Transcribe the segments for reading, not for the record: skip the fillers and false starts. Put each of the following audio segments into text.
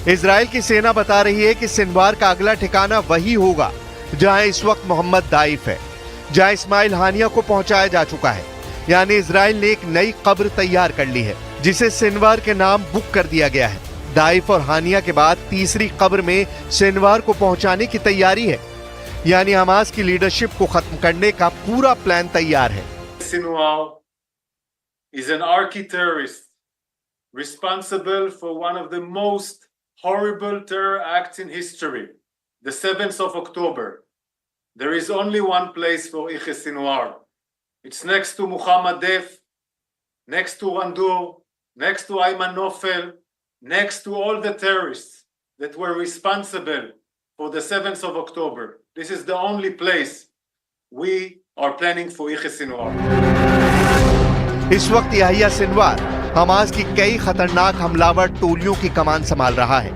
Israel की सेना बता रही है कि सिनवार का अगला ठिकाना वही होगा जहां इस वक्त मोहम्मद दाइफ है, जहां इस्माइल हानिया को पहुंचाया जा चुका है। यानी इजराइल ने एक नई कब्र तैयार कर ली है जिसे सिनवार के नाम बुक कर दिया गया है। दाइफ और हानिया के बाद तीसरी कब्र में सिनवार को पहुंचाने की तैयारी है। यानी हमास की लीडरशिप को खत्म करने का पूरा प्लान तैयार है। Sinwar is an archi-terrorist responsible for one of the most horrible terror acts in history, the 7th of October. There is only one place for Yahya Sinwar. It's next to Muhammad Deif, next to Randur, next to Ayman Nofel, next to all the terrorists that were responsible for the 7th of October. This is the only place we are planning for Yahya Sinwar. इस वक्त Yahya Sinwar Hamas की कई खतरनाक हमलावर टोलियों की कमान संभाल रहा है।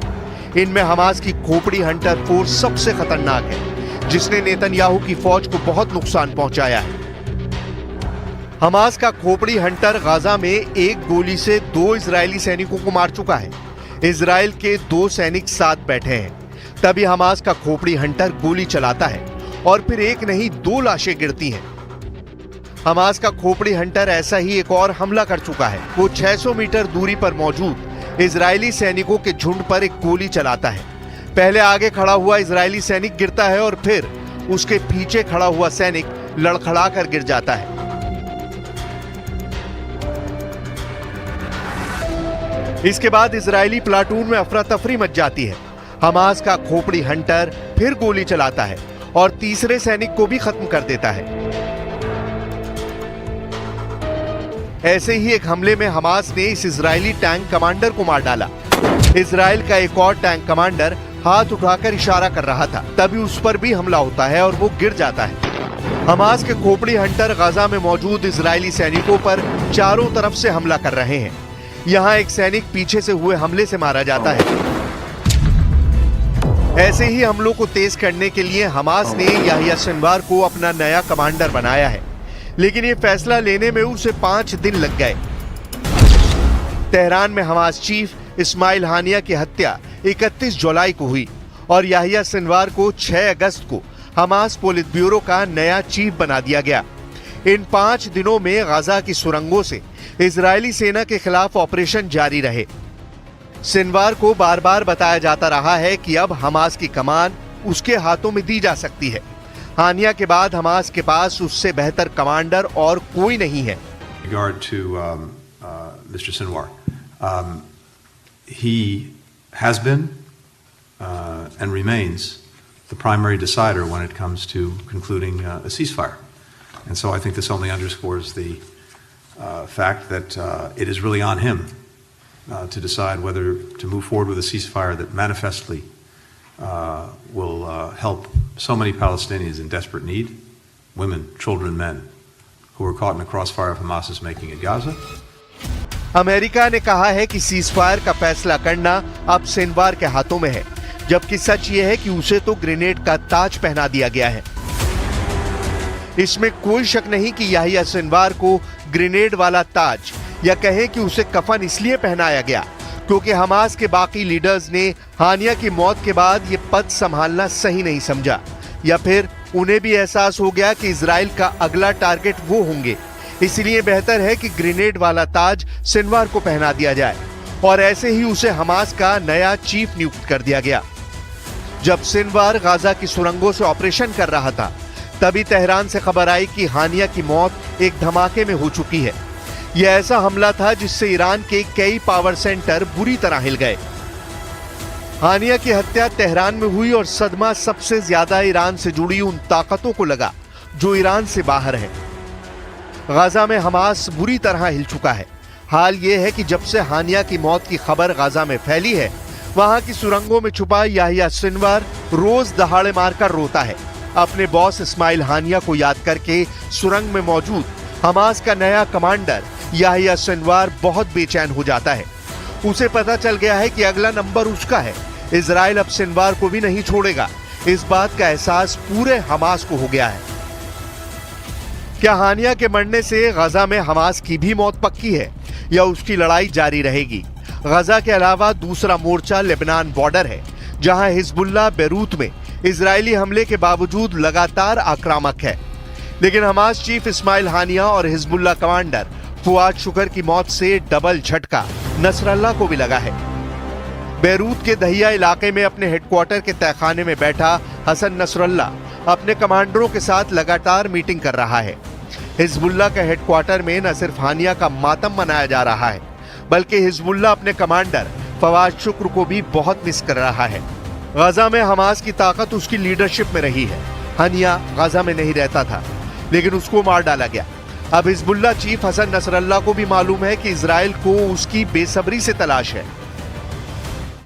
इनमें हमास की खोपड़ी हंटर फोर्स सबसे खतरनाक है, जिसने नेतन्याहू की फौज को बहुत नुकसान पहुंचाया है। हमास का खोपड़ी हंटर गाजा में एक गोली से 2 इजरायली सैनिकों को मार चुका है। इजराइल के 2 सैनिक साथ बैठे हैं। तभी हमास का खोपड़ी हंटर गोली चलाता है और फिर एक नहीं 2 लाशें गिरती हैं। हमास का खोपड़ी हंटर ऐसा ही एक और हमला कर चुका है। वो 600 मीटर दूरी पर मौजूद इजरायली सैनिकों के झुंड पर एक गोली चलाता है। पहले आगे खड़ा हुआ इजरायली सैनिक गिरता है और फिर उसके पीछे खड़ा हुआ सैनिक लड़खड़ाकर गिर जाता है। इसके बाद इजरायली प्लाटून में अफरा तफरी मच जाती है। हमास का खोपड़ी हंटर फिर गोली चलाता है और तीसरे सैनिक को भी खत्म कर देता है। ऐसे ही एक हमले में हमास ने इस इजरायली टैंक कमांडर को मार डाला। इजराइल का एक और टैंक कमांडर हाथ उठाकर इशारा कर रहा था, तभी उस पर भी हमला होता है और वो गिर जाता है। हमास के खोपड़ी हंटर गाजा में मौजूद इजरायली सैनिकों पर चारों तरफ से हमला कर रहे हैं। यहां एक सैनिक पीछे से हुए हमले से मारा जाता है। ऐसे ही हमलों को तेज करने के लिए हमास ने याहिया सिनवार को अपना नया कमांडर बनाया है, लेकिन ये फैसला लेने में उसे 5 दिन लग गए। तेहरान में हमास चीफ इस्माइल हानिया की हत्या 31 जुलाई को हुई और याहिया सिनवार को 6 अगस्त को हमास पोलित ब्यूरो का नया चीफ बना दिया गया। इन 5 दिनों में गाजा की सुरंगों से इजरायली सेना के खिलाफ ऑपरेशन जारी रहे। सिनवार को बार बार बताया जाता रहा है कि अब हमास की कमान उसके हाथों में दी जा सकती है। हानिया के बाद हमास के पास उससे बेहतर कमांडर और कोई नहीं है। regard to Mr. Sinwar, he has been and remains the primary decider when it comes to concluding a ceasefire, and so I think this only underscores the fact that it is really on him to decide whether to move forward with a ceasefire that manifestly will help so many Palestinians in desperate need, women, children, men, who are caught in the crossfire of Hamas's making at Gaza. America ने कहा है कि ceasefire का फैसला करना अब Sinwar के हाथों में है, जबकि सच ये है कि उसे तो ग्रेनेड का ताज पहना दिया गया है। इसमें कोई शक नहीं कि याहिया सिनवार को ग्रेनेड वाला ताज या कहें कि उसे कफन इसलिए पहनाया गया क्योंकि हमास के बाकी लीडर्स ने हानिया की मौत के बाद ये पद संभालना सही नहीं समझा, या फिर उन्हें भी एहसास हो गया कि इजराइल का अगला टारगेट वो होंगे। इसलिए बेहतर है कि ग्रेनेड वाला ताज सिनवार को पहना दिया जाए और ऐसे ही उसे हमास का नया चीफ नियुक्त कर दिया गया। जब सिनवार गाजा की सुरंगों से ऑपरेशन कर रहा था, तभी तेहरान से खबर आई कि हानिया की मौत एक धमाके में हो चुकी है। यह ऐसा हमला था जिससे ईरान के कई पावर सेंटर बुरी तरह हिल गए। हानिया की हत्या तेहरान में हुई और सदमा सबसे ज्यादा ईरान से जुड़ी उन ताकतों को लगा जो ईरान से बाहर है। गाजा में हमास बुरी तरह हिल चुका है। हाल ये है कि जब से हानिया की मौत की खबर गाजा में फैली है, वहां की सुरंगों में छुपा याहिया सिनवार रोज दहाड़े मारकर रोता है। अपने बॉस इस्माइल हानिया को याद करके सुरंग में मौजूद हमास का नया कमांडर याहिया सिनवार बहुत बेचैन हो जाता है। उसे पता चल गया है कि अगला नंबर उसका है। इजराइल अब सिनवार को भी नहीं छोड़ेगा। इस बात का एहसास पूरे हमास को हो गया है। क्या हानिया के मरने से गाजा में हमास की भी मौत पक्की है या उसकी लड़ाई जारी रहेगी? गजा के अलावा दूसरा मोर्चा लेबनान बॉर्डर है, जहां हिजबुल्लाह बैरूत में इजरायली हमले के बावजूद लगातार आक्रामक है। लेकिन हमास चीफ इस्माइल हानिया और हिजबुल्लाह कमांडर फुआद शुकर की मौत से डबल झटका नसरल्लाह को भी लगा है। बैरूत के दहिया इलाके में अपने हेडक्वार्टर के तहखाने में बैठा हसन नसरल्लाह अपने कमांडरों के साथ लगातार मीटिंग कर रहा है। हिजबुल्लाह के हेडक्वार्टर में न सिर्फ हानिया का मातम मनाया जा रहा है, बल्कि हिजबुल्लाह अपने कमांडर फवाद शुक्र को भी बहुत मिस कर रहा है। गजा में हमास की ताकत उसकी लीडरशिप में रही है। हानिया गजा में नहीं रहता था, लेकिन उसको मार डाला गया। अब हिजबुल्लाह चीफ हसन नसरल्लाह को भी मालूम है कि इजराइल को उसकी बेसब्री से तलाश है।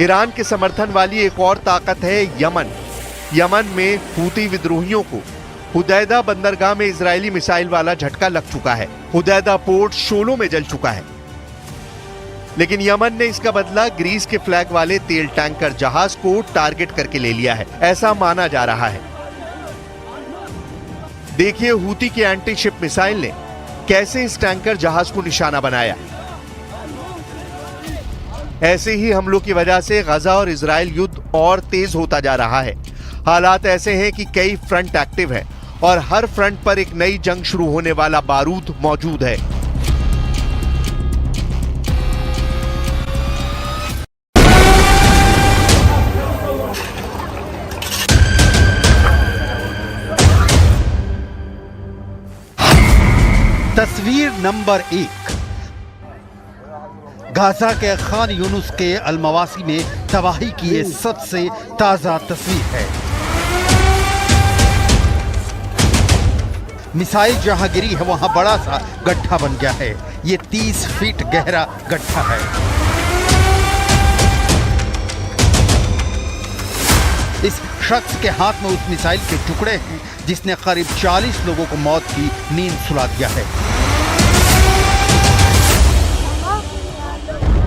ईरान के समर्थन वाली एक और ताकत है यमन। यमन में हूती विद्रोहियों को हुदैदा बंदरगाह में इजरायली मिसाइल वाला झटका लग चुका है। हुदैदा पोर्ट शोलों में जल चुका है। लेकिन यमन ने इसका बदला ग्रीस के फ्लैग वाले तेल टैंकर जहाज को टारगेट करके ले लिया है, ऐसा माना जा रहा है। देखिए हूती की एंटी शिप मिसाइल ने कैसे इस टैंकर जहाज को निशाना बनाया। ऐसे ही हमलों की वजह से गजा और इजराइल युद्ध और तेज होता जा रहा है। हालात ऐसे हैं कि कई फ्रंट एक्टिव हैं और हर फ्रंट पर एक नई जंग शुरू होने वाला बारूद मौजूद है। तस्वीर नंबर 1 गाजा के खान यूनुस के अलमवासी में तबाही की ये सबसे ताजा तस्वीर है। मिसाइल जहां गिरी है वहां बड़ा सा गड्ढा बन गया है। ये 30 फीट गहरा गड्ढा है। इस शख्स के हाथ में उस मिसाइल के टुकड़े हैं जिसने करीब 40 लोगों को मौत की नींद सुला दिया है।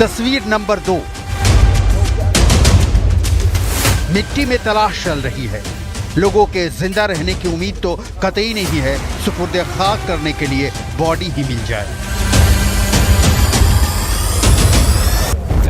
तस्वीर नंबर 2 मिट्टी में तलाश चल रही है। लोगों के जिंदा रहने की उम्मीद तो कतई नहीं है। सुपुर्द खाक करने के लिए बॉडी ही मिल जाए।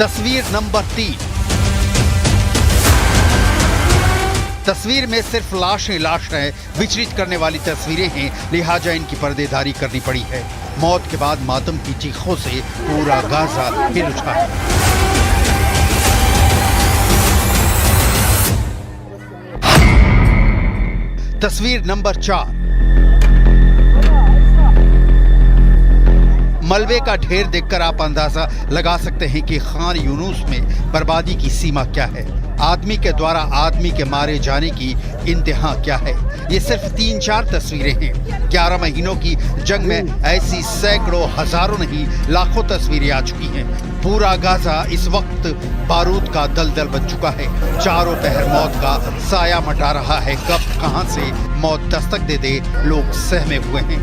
तस्वीर नंबर 3 तस्वीर में सिर्फ लाशें विचलित करने वाली तस्वीरें हैं, लिहाजा इनकी पर्देदारी करनी पड़ी है। मौत के बाद मातम की चीखों से पूरा गाजा हिल उठा है। तस्वीर नंबर 4 मलबे का ढेर देखकर आप अंदाजा लगा सकते हैं कि खान यूनुस में बर्बादी की सीमा क्या है। आदमी के द्वारा आदमी के मारे जाने की इंतहा क्या है। ये सिर्फ 3-4 तस्वीरें हैं। 11 महीनों की जंग में ऐसी सैकड़ों हजारों नहीं लाखों तस्वीरें आ चुकी हैं। पूरा गाजा इस वक्त बारूद का दलदल बन चुका है। चारों पहर मौत का साया मटा रहा है। कब कहां से मौत दस्तक दे दे लोग सहमे हुए हैं।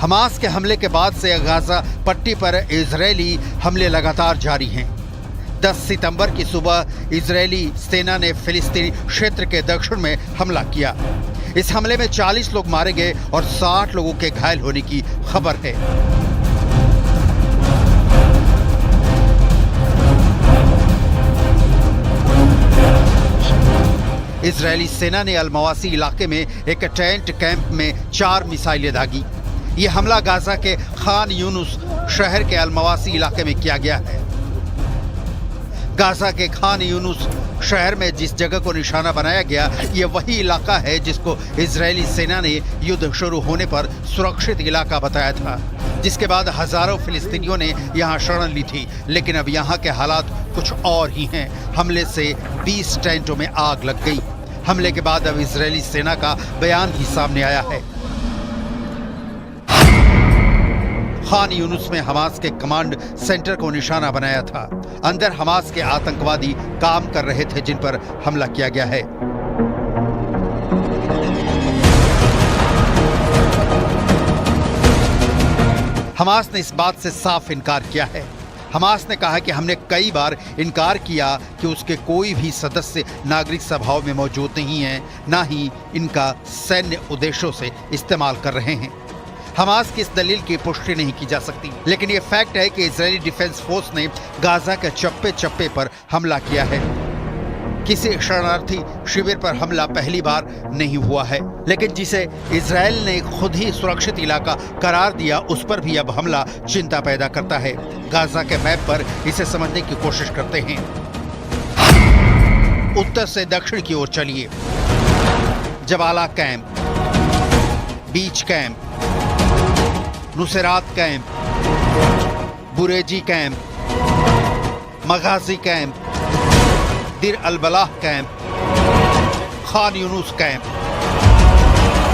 हमास के हमले के बाद से गाजा पट्टी पर इजरायली हमले लगातार जारी हैं। 10 सितंबर की सुबह इजरायली सेना ने फिलिस्तीनी क्षेत्र के दक्षिण में हमला किया। इस हमले में 40 लोग मारे गए और 60 लोगों के घायल होने की खबर है। इजरायली सेना ने अल-मवासी इलाके में एक टेंट कैंप में 4 मिसाइलें दागी। ये हमला गाजा के खान यूनुस शहर के अल-मवासी इलाके में किया गया है। गाजा के खान यूनुस शहर में जिस जगह को निशाना बनाया गया, ये वही इलाका है जिसको इजरायली सेना ने युद्ध शुरू होने पर सुरक्षित इलाका बताया था, जिसके बाद हजारों फिलिस्तीनियों ने यहाँ शरण ली थी। लेकिन अब यहाँ के हालात कुछ और ही हैं। हमले से 20 टेंटों में आग लग गई। हमले के बाद अब इजरायली सेना का बयान भी सामने आया है। खान यूनुस में हमास के कमांड सेंटर को निशाना बनाया था। अंदर हमास के आतंकवादी काम कर रहे थे जिन पर हमला किया गया है। हमास ने इस बात से साफ इनकार किया है। हमास ने कहा कि हमने कई बार इनकार किया कि उसके कोई भी सदस्य नागरिक सभाओं में मौजूद नहीं हैं, ना ही इनका सैन्य उद्देश्यों से इस्तेमाल कर रहे हैं। हमास की इस दलील की पुष्टि नहीं की जा सकती, लेकिन यह फैक्ट है कि इजरायली डिफेंस फोर्स ने गाजा के चप्पे चप्पे पर हमला किया है। किसी शरणार्थी शिविर पर हमला पहली बार नहीं हुआ है, लेकिन जिसे इजरायल ने खुद ही सुरक्षित इलाका करार दिया, उस पर भी अब हमला चिंता पैदा करता है। गाजा के मैप पर इसे समझने की कोशिश करते हैं। उत्तर से दक्षिण की ओर चलिए। Jabalia camp, Beach camp, Nuseirat camp, Bureij camp, Maghazi camp, Deir al Balah camp, Khan Younis camp.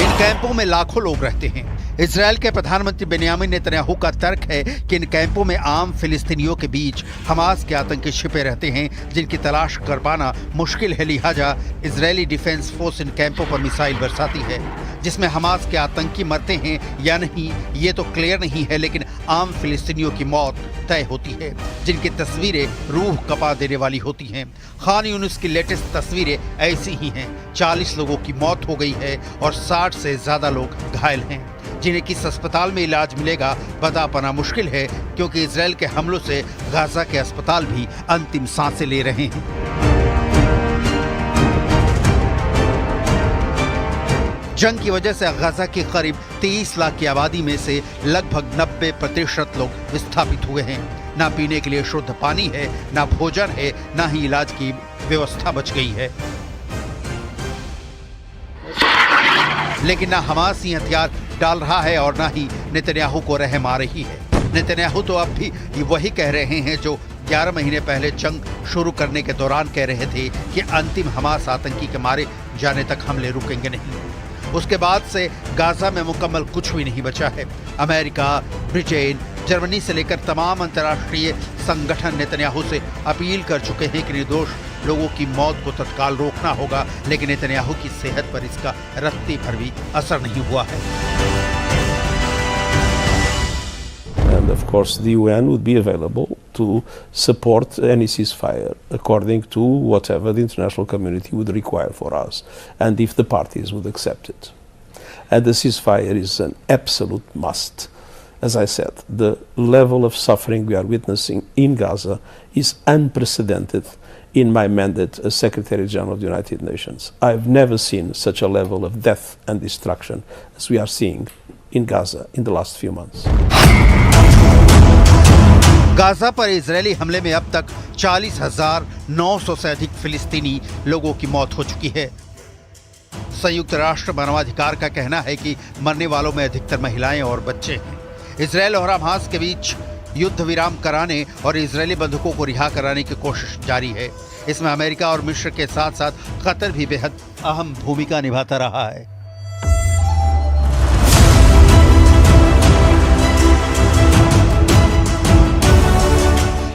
इन कैंपों में लाखों लोग रहते हैं। इजरायल के प्रधानमंत्री बेन्यामिन नेतन्याहू का तर्क है कि इन कैंपों में आम फिलिस्तीनियों के बीच हमास के आतंकी छिपे रहते हैं, जिनकी तलाश कर पाना मुश्किल है। लिहाजा इजरायली डिफेंस फोर्स इन कैंपों पर मिसाइल बरसाती है। जिसमें हमास के आतंकी मरते हैं या नहीं ये तो क्लियर नहीं है, लेकिन आम फिलिस्तीनियों की मौत तय होती है, जिनकी तस्वीरें रूह कपा देने वाली होती हैं। खान यूनुस की लेटेस्ट तस्वीरें ऐसी ही हैं। 40 लोगों की मौत हो गई है और 60 से ज्यादा लोग घायल हैं, जिन्हें किस अस्पताल में इलाज मिलेगा बता पाना मुश्किल है, क्योंकि इजरायल के हमलों से गाजा के अस्पताल भी अंतिम सांसें ले रहे हैं। जंग की वजह से गाजा की करीब 30 लाख की आबादी में से लगभग 90% लोग विस्थापित हुए हैं। ना पीने के लिए शुद्ध पानी है, ना भोजन है, ना ही इलाज की व्यवस्था बच गई है। लेकिन ना हमास ही हथियार डाल रहा है और ना ही नेतन्याहू को रहम आ रही है। नेतन्याहू तो अब भी वही कह रहे हैं जो 11 महीने पहले जंग शुरू करने के दौरान कह रहे थे कि अंतिम हमास आतंकी के मारे जाने तक हमले रुकेंगे नहीं। उसके बाद से गाजा में मुकम्मल कुछ भी नहीं बचा है। अमेरिका, ब्रिटेन, जर्मनी से लेकर तमाम अंतर्राष्ट्रीय संगठन नेतन्याहू से अपील कर चुके हैं कि निर्दोष लोगों की मौत को तत्काल रोकना होगा, लेकिन नेतन्याहू की सेहत पर इसका रत्ती भर भी असर नहीं हुआ है। And of course the UN would be available to support any ceasefire according to whatever the international community would require for us and if the parties would accept it. And the ceasefire is an absolute must. As I said, the level of suffering we are witnessing in Gaza is unprecedented in my mandate as Secretary General of the United Nations. I've never seen such a level of death and destruction as we are seeing in Gaza in the last few months. Gaza पर Israeli हमले में अब तक 40,900 से अधिक फिलिस्तीनी लोगों की मौत हो चुकी है। संयुक्त राष्ट्र मानवाधिकार का कहना है कि मरने वालों में अधिकतर महिलाएं और बच्चे हैं। इजरायल और हमास के बीच युद्ध विराम कराने और इजरायली बंधकों को रिहा कराने की कोशिश जारी है। इसमें अमेरिका और मिस्र के साथ साथ कतर भी बेहद अहम भूमिका निभाता रहा है।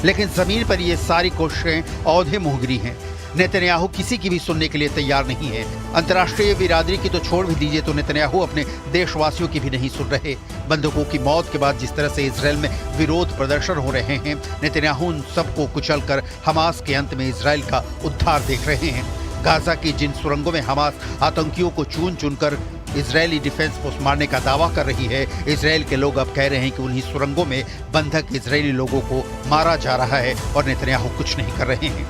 लेकिन जमीन पर ये सारी कोशिशें औंधे मुहगरी हैं। नेतन्याहू किसी की भी सुनने के लिए तैयार नहीं है। अंतर्राष्ट्रीय बिरादरी की तो छोड़ भी दीजिए, तो नेतन्याहू अपने देशवासियों की भी नहीं सुन रहे। बंधुकों की मौत के बाद जिस तरह से इजराइल में विरोध प्रदर्शन हो रहे हैं, नेतन्याहू उन सबको कुचलकर हमास के अंत में इजराइल का उद्धार देख रहे हैं। गाजा की जिन सुरंगों में हमास आतंकियों को चुन चुनकर इजरायली डिफेंस फोर्स मारने का दावा कर रही है, इजराइल के लोग अब कह रहे हैं कि उन्हीं सुरंगों में बंधक इजरायली लोगों को मारा जा रहा है और नेतन्याहू कुछ नहीं कर रहे हैं।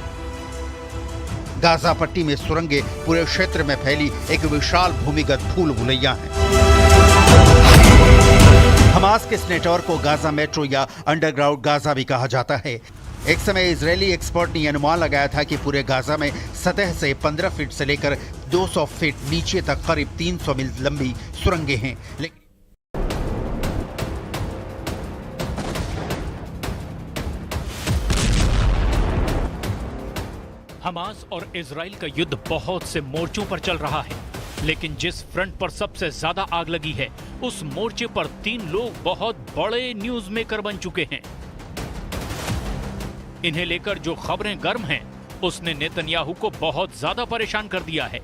गाजा पट्टी में सुरंगें पूरे क्षेत्र में फैली एक विशाल भूमिगत भूल भुलैया है। हमास के इस नेटवर्क को गाजा मेट्रो या अंडरग्राउंड गाजा भी कहा जाता है। एक समय इजरायली एक्सपर्ट ने अनुमान लगाया था कि पूरे गाजा में सतह से 15 फीट से लेकर 200 फीट नीचे तक करीब 300 मील लंबी सुरंगें हैं। लेकिन हमास और इजराइल का युद्ध बहुत से मोर्चों पर चल रहा है, लेकिन जिस फ्रंट पर सबसे ज्यादा आग लगी है, उस मोर्चे पर 3 लोग बहुत बड़े न्यूज मेकर बन चुके हैं। इन्हें लेकर जो खबरें गर्म हैं, उसने नेतन्याहू को बहुत ज्यादा परेशान कर दिया है।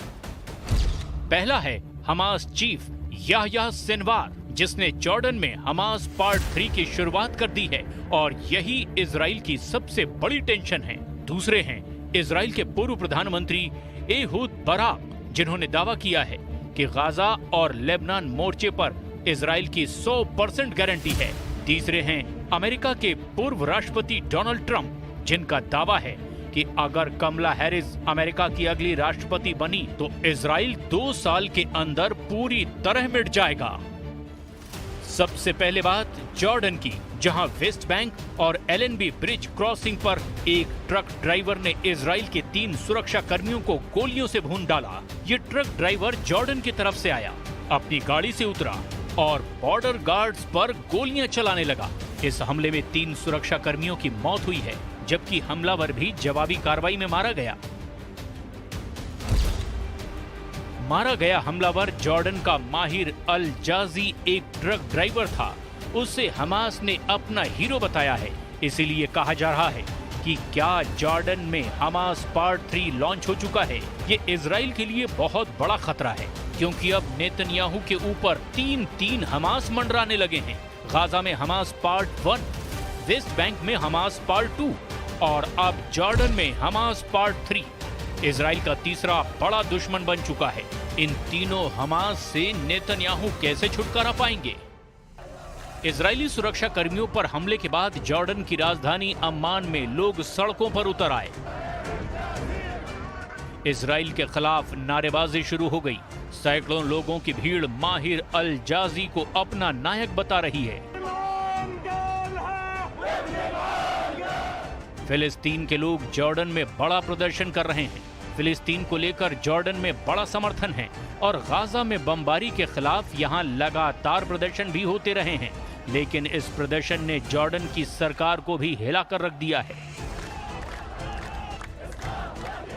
पहला है हमास चीफ याह्या सिनवार, जिसने जॉर्डन में हमास पार्ट 3 की शुरुआत कर दी है और यही इजराइल की सबसे बड़ी टेंशन है। दूसरे हैं इजराइल के पूर्व प्रधानमंत्री एहूद बराक, जिन्होंने दावा किया है कि गाजा और लेबनान मोर्चे पर इजराइल की 100% गारंटी है। तीसरे हैं अमेरिका के पूर्व राष्ट्रपति डोनाल्ड ट्रंप, जिनका दावा है कि अगर कमला हैरिस अमेरिका की अगली राष्ट्रपति बनी तो इजराइल 2 साल के अंदर पूरी तरह मिट जाएगा। सबसे पहले बात जॉर्डन की, जहां वेस्ट बैंक और एलएनबी ब्रिज क्रॉसिंग पर एक ट्रक ड्राइवर ने इजराइल के 3 सुरक्षा कर्मियों को गोलियों से भून डाला। ये ट्रक ड्राइवर जॉर्डन की तरफ से आया, अपनी गाड़ी से उतरा और बॉर्डर गार्ड्स पर गोलियां चलाने लगा। इस हमले में 3 सुरक्षा कर्मियों की मौत हुई है, जबकि हमलावर भी जवाबी कार्रवाई में मारा गया। हमलावर जॉर्डन का माहिर अल जाजी एक ट्रक ड्राइवर था। उसे हमास ने अपना हीरो बताया है। इसीलिए कहा जा रहा है कि क्या जॉर्डन में हमास पार्ट 3 लॉन्च हो चुका है। ये इजराइल के लिए बहुत बड़ा खतरा है, क्योंकि अब नेतन्याहू के ऊपर 3 हमास मंडराने लगे हैं। गाजा में हमास पार्ट 1, वेस्ट बैंक में हमास पार्ट 2 और अब जॉर्डन में हमास पार्ट 3। इजराइल का तीसरा बड़ा दुश्मन बन चुका है। इन तीनों हमास से नेतन्याहू कैसे छुटकारा पाएंगे? इजरायली सुरक्षा कर्मियों पर हमले के बाद जॉर्डन की राजधानी अम्मान में लोग सड़कों पर उतर आए। इजराइल के खिलाफ नारेबाजी शुरू हो गई। सैकड़ों लोगों की भीड़ माहिर अल जाजी को अपना नायक बता रही है। फिलिस्तीन के लोग जॉर्डन में बड़ा प्रदर्शन कर रहे हैं। फिलिस्तीन को लेकर जॉर्डन में बड़ा समर्थन है और गाजा में बमबारी के खिलाफ यहां लगातार प्रदर्शन भी होते रहे हैं, लेकिन इस प्रदर्शन ने जॉर्डन की सरकार को भी हिलाकर रख दिया है।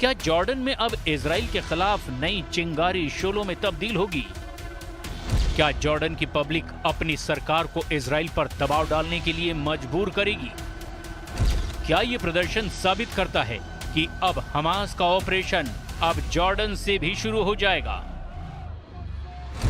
क्या जॉर्डन में अब इजराइल के खिलाफ नई चिंगारी शोलों में तब्दील होगी? क्या जॉर्डन की पब्लिक अपनी सरकार को इजराइल पर दबाव डालने के लिए मजबूर करेगी? क्या ये प्रदर्शन साबित करता है कि अब हमास का ऑपरेशन अब जॉर्डन से भी शुरू हो जाएगा?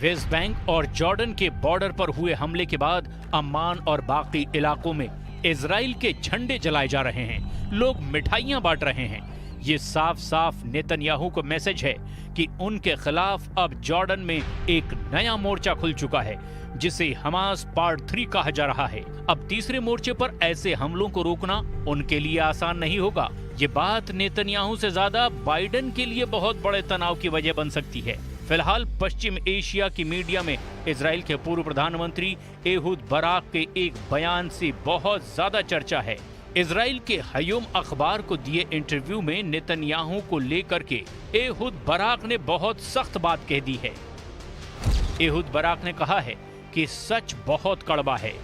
वेस्ट बैंक और जॉर्डन के बॉर्डर पर हुए हमले के बाद अम्मान और बाकी इलाकों में इजराइल के झंडे जलाए जा रहे हैं, लोग मिठाइयां बांट रहे हैं। ये साफ साफ नेतन्याहू को मैसेज है कि उनके खिलाफ अब जॉर्डन में एक नया मोर्चा खुल चुका है। जिसे हमास पार्ट 3 कहा जा रहा है। अब तीसरे मोर्चे पर ऐसे हमलों को रोकना उनके लिए आसान नहीं होगा। ये बात नेतन्याहू से ज्यादा बाइडेन के लिए बहुत बड़े तनाव की वजह बन सकती है। फिलहाल पश्चिम एशिया की मीडिया में इजराइल के पूर्व प्रधानमंत्री एहूद बराक के एक बयान से बहुत ज्यादा चर्चा है। इजराइल के हयोम अखबार को दिए इंटरव्यू में नेतन्याहू को लेकर के एहूद बराक ने बहुत सख्त बात कह दी है। एहूद बराक ने कहा है कि सच बहुत कड़वा है।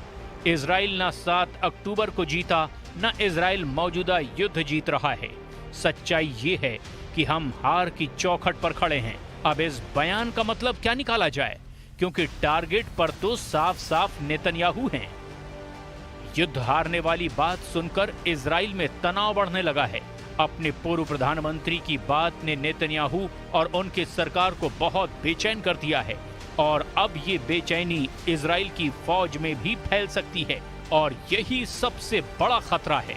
इजराइल न 7 अक्टूबर को जीता, न इजराइल मौजूदा युद्ध जीत रहा है। सच्चाई ये है कि हम हार की चौखट पर खड़े हैं। अब इस बयान का मतलब क्या निकाला जाए, क्योंकि टारगेट पर तो साफ साफ नेतन्याहू हैं। युद्ध हारने वाली बात सुनकर इजराइल में तनाव बढ़ने लगा है। अपने पूर्व प्रधानमंत्री की बात ने नेतन्याहू और उनकी सरकार को बहुत बेचैन कर दिया है और अब ये बेचैनी इजराइल की फौज में भी फैल सकती है और यही सबसे बड़ा खतरा है।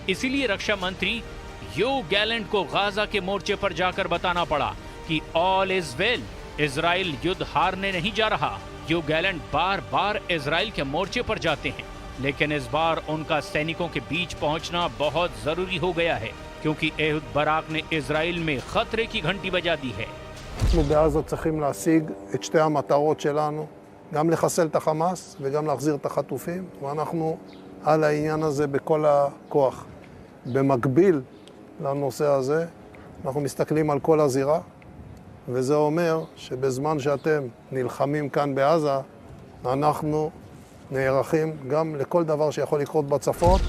इसीलिए रक्षा मंत्री यो गैलेंट को गाजा के मोर्चे पर जाकर बताना पड़ा कि ऑल इज वेल, इजराइल युद्ध हारने नहीं जा रहा। यो गैलेंट बार बार इजराइल के मोर्चे पर जाते हैं, लेकिन इस बार उनका सैनिकों के बीच पहुंचना बहुत जरूरी हो गया है, क्योंकि एहूद बराक ने इजराइल में खतरे की घंटी बजा दी है। אנחנו בעזה צריכים להשיג את שתי המטרות שלנו, גם לחסל את החמאס וגם להחזיר את החטופים, ואנחנו על העניין הזה בכל הכוח. במקביל לנושא הזה, אנחנו מסתכלים על כל הזירה, וזה אומר שבזמן שאתם נלחמים כאן בעזה, אנחנו נערכים גם לכל דבר שיכול לקרות בצפון.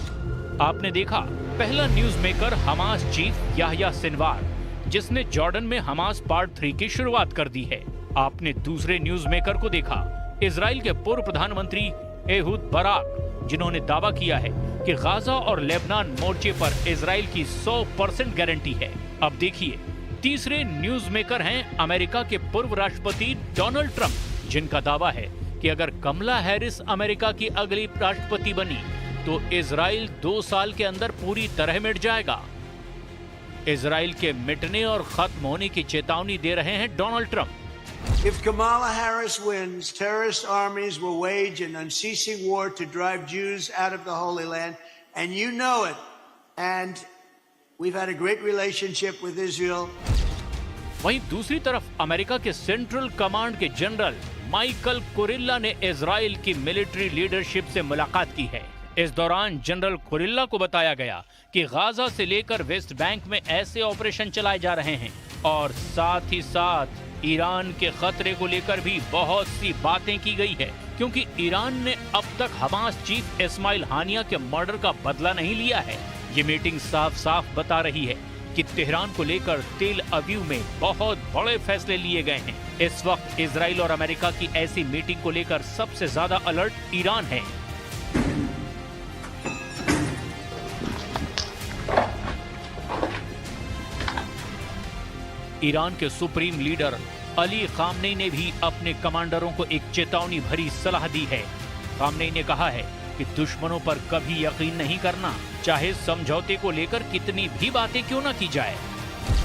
आपने देखा पहला news maker Hamas chief Yahya Sinwar, जिसने जॉर्डन में हमास पार्ट 3 की शुरुआत कर दी है। आपने दूसरे न्यूज मेकर को देखा, इजराइल के पूर्व प्रधानमंत्री एहूद बराक, जिन्होंने दावा किया है कि गाजा और लेबनान मोर्चे पर इजराइल की 100% गारंटी है। अब देखिए तीसरे न्यूज मेकर हैं अमेरिका के पूर्व राष्ट्रपति डोनाल्ड ट्रंप, जिनका दावा है कि अगर कमला हैरिस अमेरिका की अगली राष्ट्रपति बनी तो इजराइल 2 साल के अंदर पूरी तरह मिट जाएगा। इजराइल के मिटने और खत्म होने की चेतावनी दे रहे हैं Donald Trump. If Kamala Harris wins, terrorist armies will wage an unceasing war to drive Jews out of the Holy Land, and you know it. And we've had a great relationship with Israel. वहीं दूसरी तरफ America के central command के general Michael Kurilla ने Israel की military leadership से मुलाकात की है। इस दौरान जनरल कुरिल्ला को बताया गया कि गाजा से लेकर वेस्ट बैंक में ऐसे ऑपरेशन चलाए जा रहे हैं और साथ ही साथ ईरान के खतरे को लेकर भी बहुत सी बातें की गई है, क्योंकि ईरान ने अब तक हमास चीफ इस्माइल हानिया के मर्डर का बदला नहीं लिया है। ये मीटिंग साफ साफ बता रही है कि तेहरान को लेकर तेल अवीव में बहुत बड़े फैसले लिए गए हैं। इस वक्त इजराइल और अमेरिका की ऐसी मीटिंग को लेकर सबसे ज्यादा अलर्ट ईरान है। ईरान के सुप्रीम लीडर अली खामनेई ने भी अपने कमांडरों को एक चेतावनी भरी सलाह दी है। खामनेई ने कहा है कि दुश्मनों पर कभी यकीन नहीं करना, चाहे समझौते को लेकर कितनी भी बातें क्यों ना की जाए।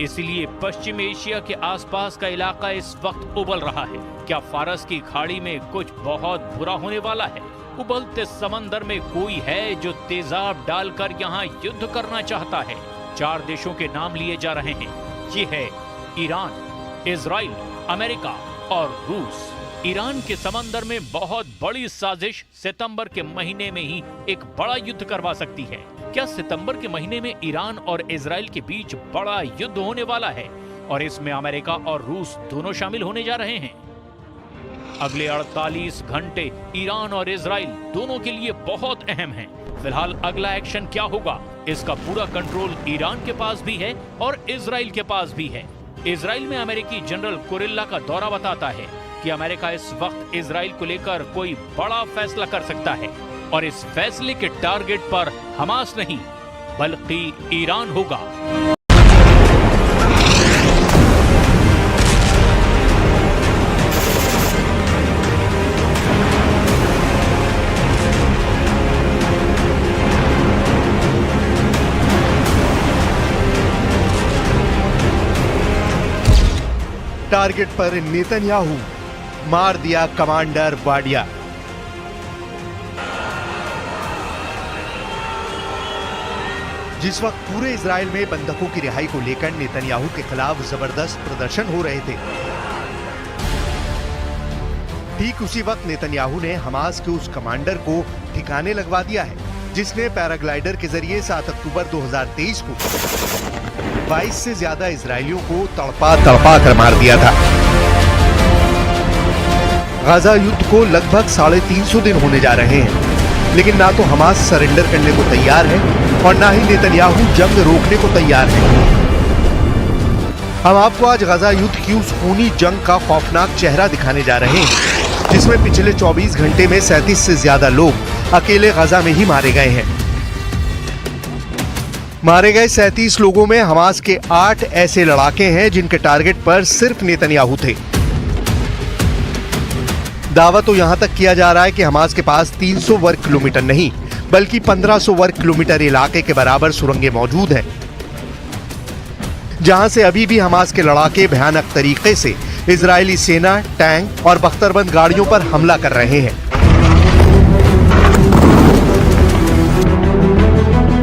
इसलिए पश्चिम एशिया के आसपास का इलाका इस वक्त उबल रहा है। क्या फारस की खाड़ी में कुछ बहुत बुरा होने वाला है? उबलते समंदर में कोई है जो तेजाब डालकर यहाँ युद्ध करना चाहता है? 4 देशों के नाम लिए जा रहे हैं। ये है ईरान, इजराइल, अमेरिका और रूस। ईरान के समंदर में बहुत बड़ी साजिश सितंबर के महीने में ही एक बड़ा युद्ध करवा सकती है। क्या सितंबर के महीने में ईरान और इजराइल के बीच बड़ा युद्ध होने वाला है और इसमें अमेरिका और रूस दोनों शामिल होने जा रहे हैं? अगले 48 घंटे ईरान और इजराइल दोनों के लिए बहुत अहम हैं। फिलहाल अगला एक्शन क्या होगा, इसका पूरा कंट्रोल ईरान के पास भी है और इजराइल के पास भी है। इजराइल में अमेरिकी जनरल कुरिल्ला का दौरा बताता है कि अमेरिका इस वक्त इजराइल को लेकर कोई बड़ा फैसला कर सकता है और इस फैसले के टारगेट पर हमास नहीं, बल्कि ईरान होगा। टारगेट पर नेतन्याहू, मार दिया कमांडर वाडिया। जिस वक्त पूरे इजराइल में बंधकों की रिहाई को लेकर नेतन्याहू के खिलाफ जबरदस्त प्रदर्शन हो रहे थे, ठीक उसी वक्त नेतन्याहू ने हमास के उस कमांडर को ठिकाने लगवा दिया है जिसने पैराग्लाइडर के जरिए 7 अक्टूबर 2023 को 22 से ज्यादा इजरायलियों को तड़पा कर मार दिया था। गाजा युद्ध को लगभग 350 दिन होने जा रहे हैं, लेकिन ना तो हमास सरेंडर करने को तैयार है और ना ही नेतन्याहू जंग रोकने को तैयार है। हम आपको आज गाजा युद्ध की उस खूनी जंग का खौफनाक चेहरा दिखाने जा रहे हैं जिसमें पिछले 24 घंटे में 37 से ज्यादा लोग अकेले गाजा में ही मारे गए हैं। मारे गए 37 लोगों में हमास के 8 ऐसे लड़ाके हैं जिनके टारगेट पर सिर्फ नेतन्याहू थे। दावा तो यहां तक किया जा रहा है कि हमास के पास 300 वर्ग किलोमीटर नहीं बल्कि 1500 वर्ग किलोमीटर इलाके के बराबर सुरंगें मौजूद हैं, जहां से अभी भी हमास के लड़ाके भयानक तरीके से इजरायली सेना, टैंक और बख्तरबंद गाड़ियों पर हमला कर रहे हैं।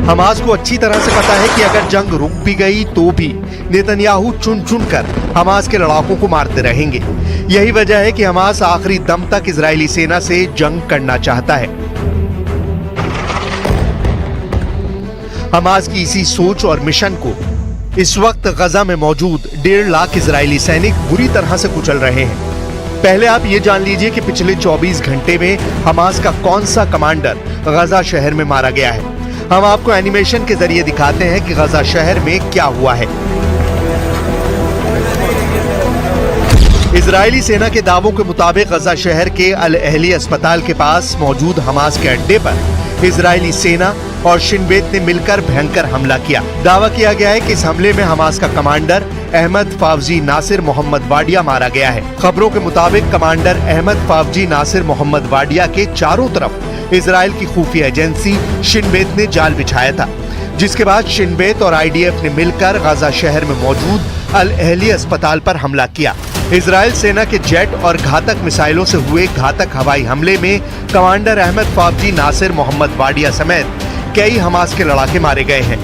हमास को अच्छी तरह से पता है कि अगर जंग रुक भी गई तो भी नेतन्याहू चुन चुन कर हमास के लड़ाकों को मारते रहेंगे। यही वजह है कि हमास आखिरी दम तक इजरायली सेना से जंग करना चाहता है। हमास की इसी सोच और मिशन को इस वक्त गजा में मौजूद 1.5 लाख इजरायली सैनिक बुरी तरह से कुचल रहे हैं। पहले आप ये जान लीजिए कि पिछले 24 घंटे में हमास का कौन सा कमांडर गजा शहर में मारा गया है। हम आपको एनिमेशन के जरिए दिखाते हैं कि गजा शहर में क्या हुआ है। इजरायली सेना के दावों के मुताबिक गजा शहर के अल अहली अस्पताल के पास मौजूद हमास के अड्डे पर इजरायली सेना और शिन बेत ने मिलकर भयंकर हमला किया। दावा किया गया है कि इस हमले में हमास का कमांडर अहमद फावजी नासिर मोहम्मद वाडिया मारा गया है। खबरों के मुताबिक कमांडर अहमद फावजी नासिर मोहम्मद वाडिया के चारों तरफ इजराइल की खुफिया एजेंसी शिन बेत ने जाल बिछाया था, जिसके बाद शिन बेत और IDF ने मिलकर गजा शहर में मौजूद अल अहली अस्पताल पर हमला किया। इजराइल सेना के जेट और घातक मिसाइलों से हुए घातक हवाई हमले में कमांडर अहमद फावजी नासिर मोहम्मद वाडिया समेत कई हमास के लड़ाके मारे गए हैं।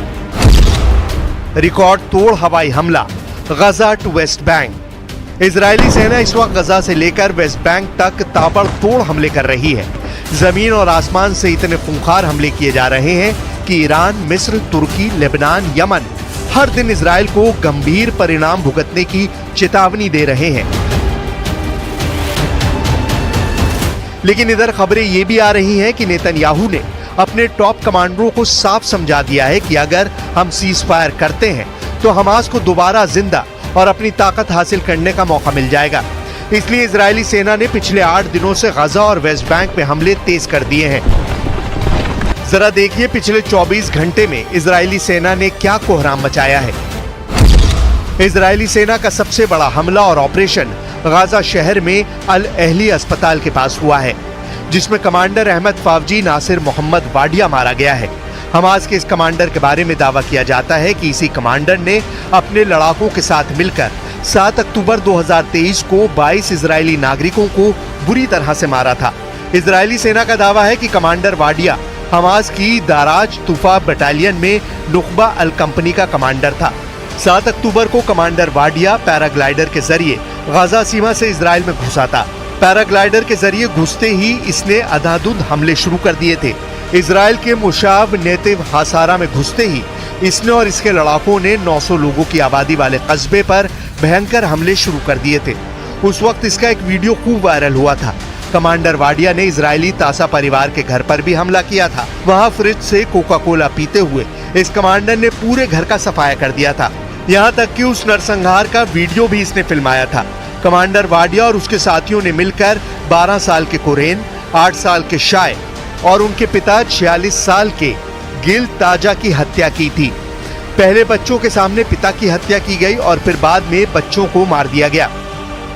रिकॉर्ड तोड़ हवाई हमला गजा टू वेस्ट बैंक। इजरायली सेना इस वक्त गजा से लेकर वेस्ट बैंक तक ताबड़तोड़ हमले कर रही है। जमीन और आसमान से इतने खूंखार हमले किए जा रहे हैं कि ईरान, मिस्र, तुर्की, लेबनान, यमन हर दिन इजराइल को गंभीर परिणाम भुगतने की चेतावनी दे रहे हैं। लेकिन इधर खबरें ये भी आ रही हैं कि नेतन्याहू ने अपने टॉप कमांडरों को साफ समझा दिया है कि अगर हम सीज फायर करते हैं तो हमास को दोबारा जिंदा और अपनी ताकत हासिल करने का मौका मिल जाएगा। इसलिए इजरायली सेना ने पिछले 8 दिनों से गजा और वेस्ट बैंक में हमले तेज कर दिए हैं। जरा देखिए पिछले 24 घंटे में इजरायली सेना ने क्या कोहराम मचाया है। इजरायली सेना का सबसे बड़ा हमला और ऑपरेशन गजा शहर में अल अहली अस्पताल के पास हुआ है, जिसमें कमांडर अहमद फावजी नासिर मोहम्मद वाडिया मारा गया है। हमास के इस कमांडर के बारे में दावा किया जाता है कि इसी कमांडर ने अपने लड़ाकों के साथ मिलकर 7 अक्टूबर 2023 को 22 इजरायली नागरिकों को बुरी तरह से मारा था। इजरायली सेना का दावा है कि कमांडर वाडिया हमास की दाराज तुफा बटालियन में नुखबा अल कंपनी का कमांडर था। 7 अक्टूबर को कमांडर वाडिया पैराग्लाइडर के जरिए गजा सीमा से इजराइल में घुसा था। पैराग्लाइडर के जरिए घुसते ही इसने अंधाधुंध हमले शुरू कर दिए थे। इजराइल के मुशाब नेतिव हासारा में घुसते ही इसने और इसके लड़ाकों ने 900 लोगों की आबादी वाले कस्बे पर भयंकर हमले शुरू कर दिए थे। उस वक्त इसका एक वीडियो खूब वायरल हुआ था। कमांडर वाडिया ने इजरायली तासा परिवार के घर पर भी हमला किया था। वहां फ्रिज से कोका कोला पीते हुए इस कमांडर ने पूरे घर का सफाया कर दिया था। यहाँ तक कि उस नरसंहार का वीडियो भी इसने फिल्माया था। कमांडर वाडिया और उसके साथियों ने मिलकर 12 साल के कोरेन, 8 साल के शाय और उनके पिता 46 साल के गिल ताजा की हत्या की थी। पहले बच्चों के सामने पिता की हत्या की गई और फिर बाद में बच्चों को मार दिया गया।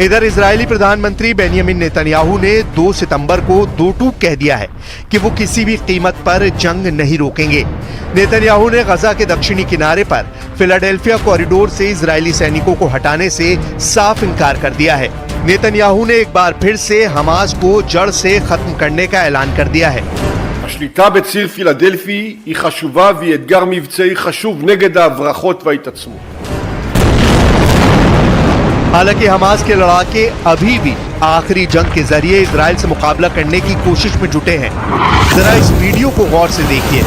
इधर इजरायली प्रधानमंत्री बेंयामिन नेतन्याहू ने 2 सितंबर को दो टूक कह दिया है कि वो किसी भी कीमत पर जंग नहीं रोकेंगे। नेतन्याहू ने गजा के दक्षिणी किनारे पर फिलाडेल्फिया कॉरिडोर से इजरायली सैनिकों को हटाने से साफ इनकार कर दिया है। नेतन्याहू ने एक बार फिर से हमास को जड़ से खत्म करने का ऐलान कर दिया है। השליטה בציר פילדלפי היא חשובה והיא אתגר מבצעי חשוב נגד ההברחות וההתעצמות. हालांकि हमास के लड़ाके अभी भी आखिरी जंग के जरिए इजराइल से मुकाबला करने की कोशिश में जुटे हैं। जरा इस वीडियो को गौर से देखिए।